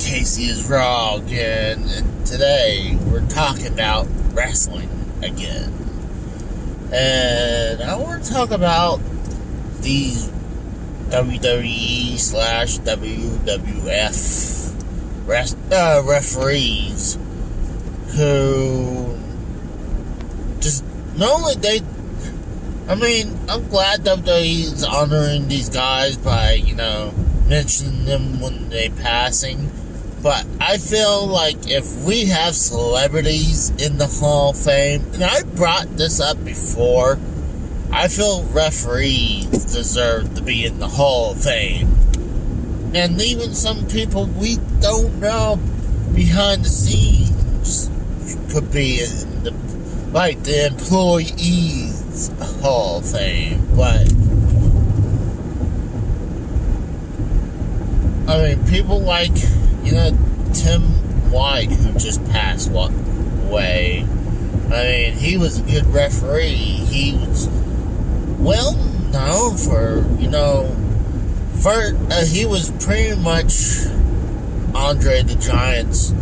Casey is Raw again, and today we're talking about wrestling again. And I want to talk about these WWE / WWF referees who just not only I'm glad WWE is honoring these guys by, mentioning them when they're passing. But I feel like if we have celebrities in the Hall of Fame, and I brought this up before, I feel referees deserve to be in the Hall of Fame. And even some people we don't know behind the scenes could be in the employees Hall of Fame. But people like, Tim White, who just passed away. He was a good referee. He was well known for, he was pretty much Andre the Giant's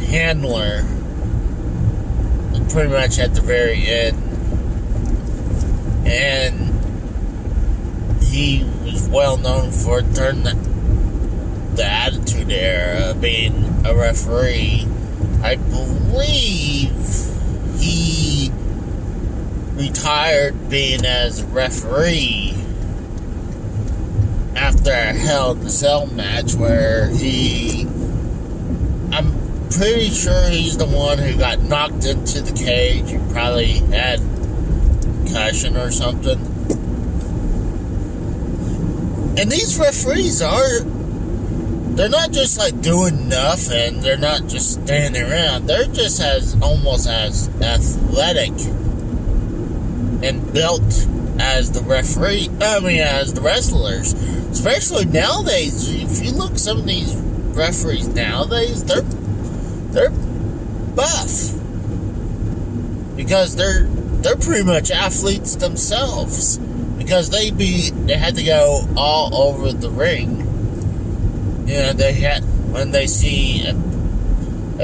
handler, pretty much at the very end. And he was well known for during the Attitude Era being a referee. I believe he retired being as a referee after a Hell in a Cell match where I'm pretty sure he's the one who got knocked into the cage. He probably had concussion or something. And these referees they're not just doing nothing. They're not just standing around. They're just almost as athletic and built as the as the wrestlers. Especially nowadays, if you look at some of these referees nowadays, they're buff. Because they're pretty much athletes themselves. Because they had to go all over the ring. When they see a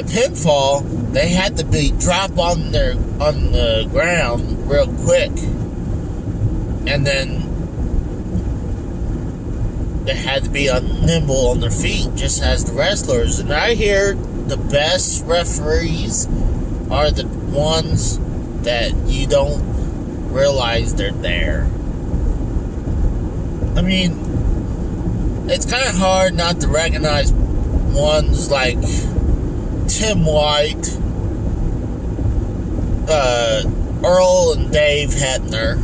pinfall, they had to drop on the ground real quick. And then they had to be nimble on their feet, just as the wrestlers. And I hear the best referees are the ones that you don't realize they're there. It's kind of hard not to recognize ones like Tim White, Earl and Dave Hebner,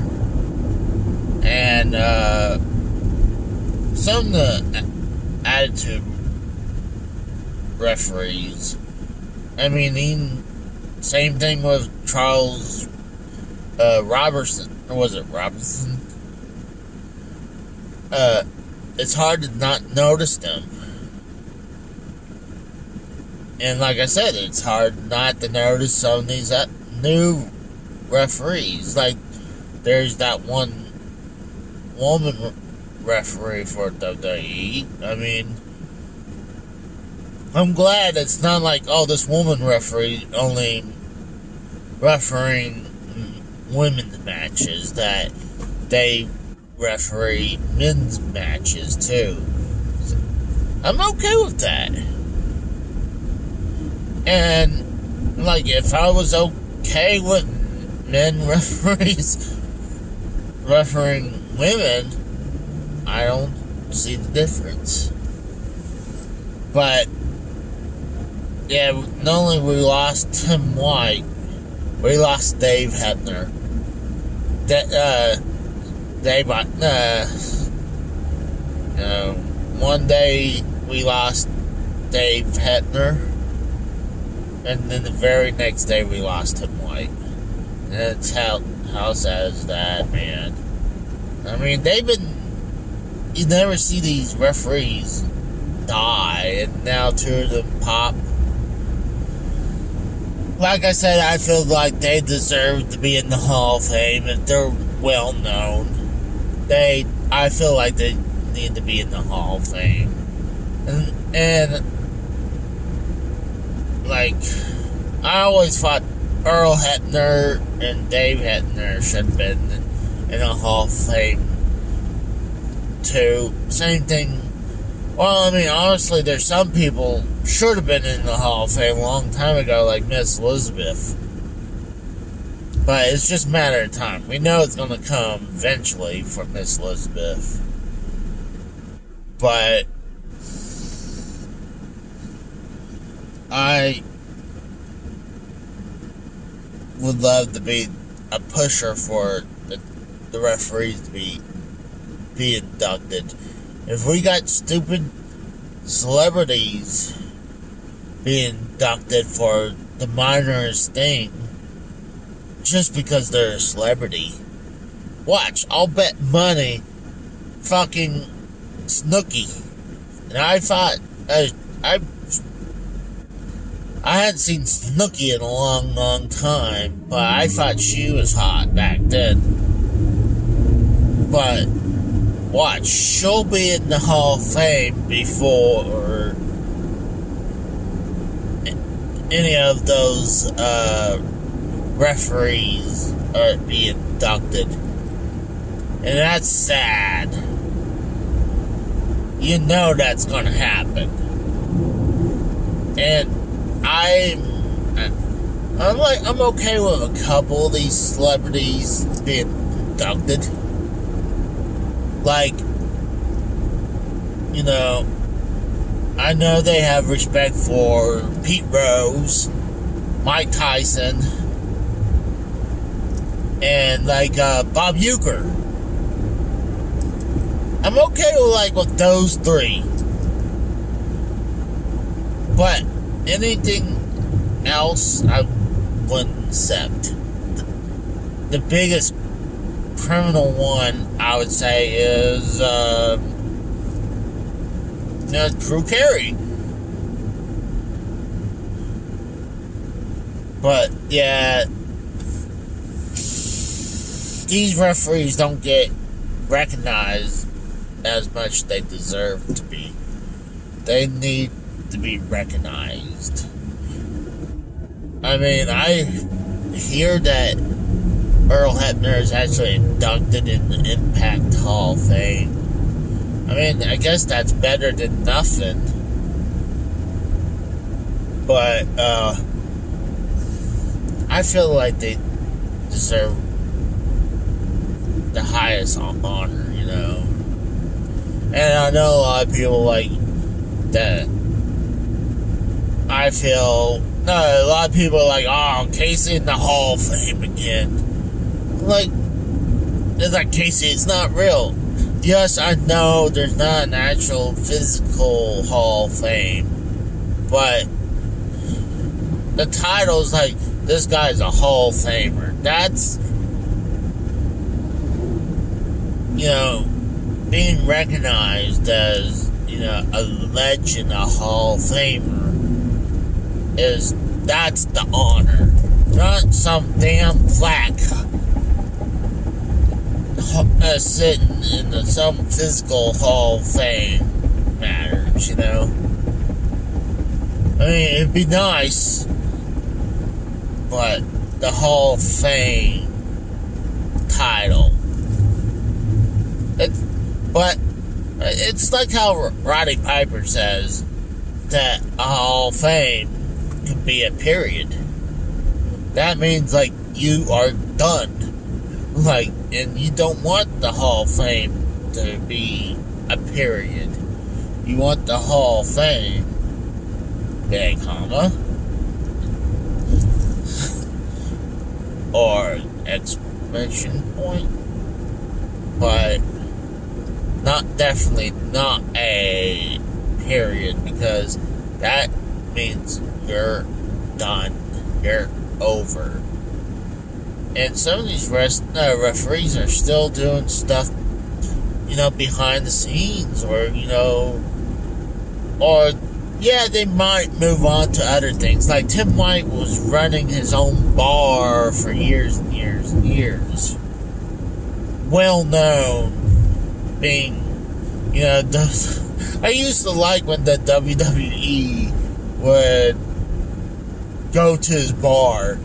and some of the Attitude referees. Same thing with Charles Robertson. Or was it Robertson? It's hard to not notice them. And like I said, it's hard not to notice some of these new referees. There's that one woman referee for WWE. I'm glad it's not this woman referee only refereeing women's matches, that they referee men's matches too. I'm okay with that. And if I was okay with men referees refereeing women, I don't see the difference. But yeah, not only we lost Tim White, we lost Dave Hebner. One day we lost Dave Hebner, and then the very next day we lost Tim White. And that's how sad is that, man? You never see these referees die, and now two of them pop. Like I said, I feel like they deserve to be in the Hall of Fame if they're well known. I feel like they need to be in the Hall of Fame. And like, I always thought Earl Hebner and Dave Hebner should have been in a Hall of Fame too. Same thing. Well, I mean, honestly, there's some people should have been in the Hall of Fame a long time ago, like Miss Elizabeth. But it's just a matter of time. We know it's going to come eventually for Miss Elizabeth. But I would love to be a pusher for the referees to be inducted. If we got stupid celebrities being inducted for the minorest thing just because they're a celebrity, watch, I'll bet money fucking Snooki. And I thought I hadn't seen Snooki in a long time, but I thought she was hot back then. But watch, she'll be in the Hall of Fame before any of those referees are being inducted. And that's sad. You know that's gonna happen. And I'm okay with a couple of these celebrities being inducted. Like, you know, I know they have respect for Pete Rose, Mike Tyson, and like Bob Uecker. I'm okay with those three. But anything else, I wouldn't accept. The biggest criminal one, I would say, is Drew Carey. But yeah, these referees don't get recognized as much as they deserve to be. They need to be recognized. I mean, I hear that Earl Hebner is actually inducted in the Impact Hall of Fame. I mean, I guess that's better than nothing. But I feel like they deserve the highest honor, you know. And I know a lot of people like that. I feel, no, a lot of people are like, oh, Casey in the Hall of Fame again. Like, it's like, Casey, it's not real. Yes, I know there's not an actual physical Hall of Fame, but the title's like, this guy's a Hall of Famer. That's, you know, being recognized as, you know, a legend, a Hall of Famer, that's the honor. Not some damn plaque sitting in some physical Hall of Fame matters, you know. I mean, it'd be nice, but the Hall of Fame title, it's like how Roddy Piper says that a Hall of Fame can be a period. That means, like, you are done. Like, and you don't want the Hall of Fame to be a period. You want the Hall of Fame, big comma, or exclamation point, but definitely not a period, because that means you're done. You're over. And some of these referees are still doing stuff, you know, behind the scenes, or, you know, or, yeah, they might move on to other things. Like, Tim White was running his own bar for years and years and years. Well known, being, you know, I used to like when the WWE would go to his bar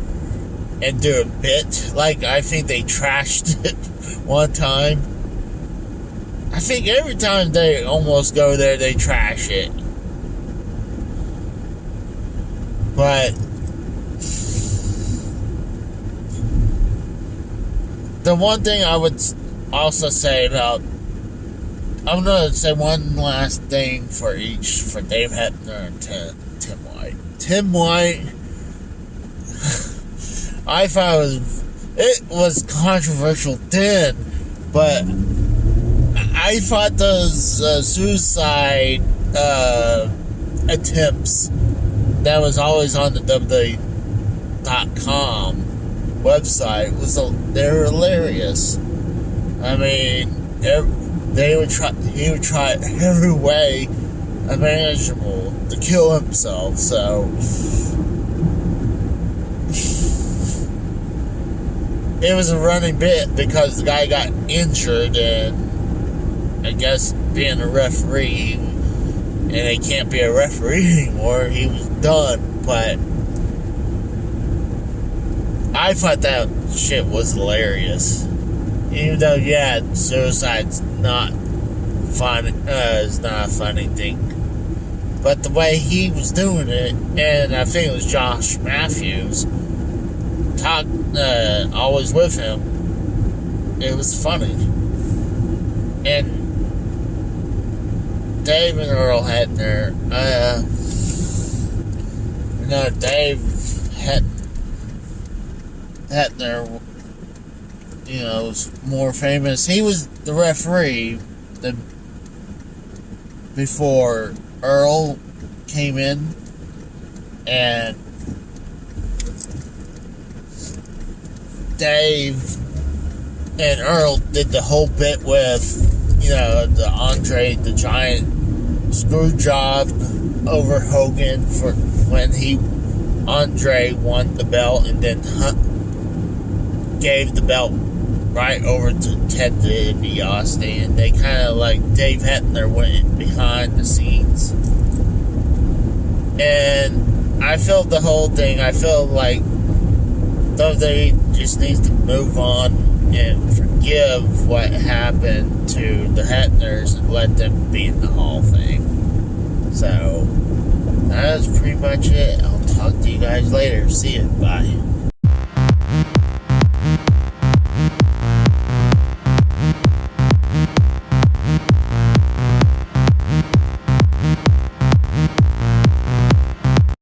and do a bit. Like, I think they trashed it one time. I think every time they almost go there, they trash it. But the one thing I would also say about, I'm going to say one last thing for Dave Hebner and Tim White. Tim White, I thought it was controversial then, but I thought those suicide attempts that was always on the WWE.com website they're hilarious. I mean, he would try every way imaginable to kill himself. So it was a running bit because the guy got injured, and I guess being a referee, and he can't be a referee anymore, he was done. But I thought that shit was hilarious. Even though, yeah, suicide's not fun, it's not a funny thing. But the way he was doing it, and I think it was Josh Matthews, always with him, it was funny. And Dave and Earl Hebner, Dave Hebner, was more famous. He was the referee before Earl came in, and Dave and Earl did the whole bit with, the Andre the Giant screw job over Hogan for when Andre won the belt, and then gave the belt right over to Ted DiBiase, and they kind of Dave Hebner went behind the scenes. And I felt the whole thing, I feel like they just needs to move on and forgive what happened to the Hebners and let them be in the Hall of Fame. So, that's pretty much it. I'll talk to you guys later. See you. Bye.